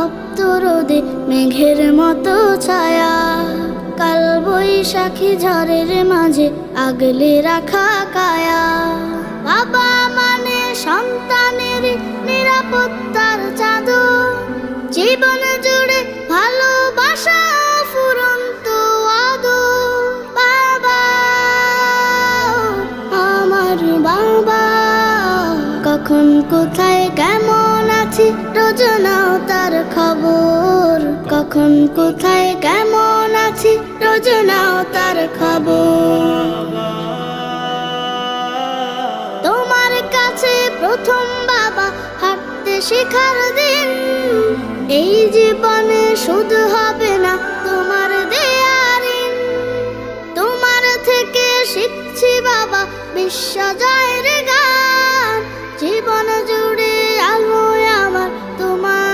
তপ্ত রোদে মেঘের মতো ছায়া, কাল বৈশাখী ঝড়ের মাঝে আগলে রাখা কায়া। বাবা মানে সন্তানের নিরাপত্তার চাদর, জীবন জুড়ে ভালোবাসা ফুরন্ত আদর। বাবা, আমার বাবা, কখন কোথায় কেমন আছি রোজ নাও তার খবর। কখন কোথায় কেমন আছি রোজ নাও তার খবর। তোমার কাছে প্রথম বাবা হাঁটতে শেখার দিন, এই জীবনে শুধু হবে না তোমার দেয়া ঋণ। তোমার থেকে শিখছি বাবা বিশ্ব জয়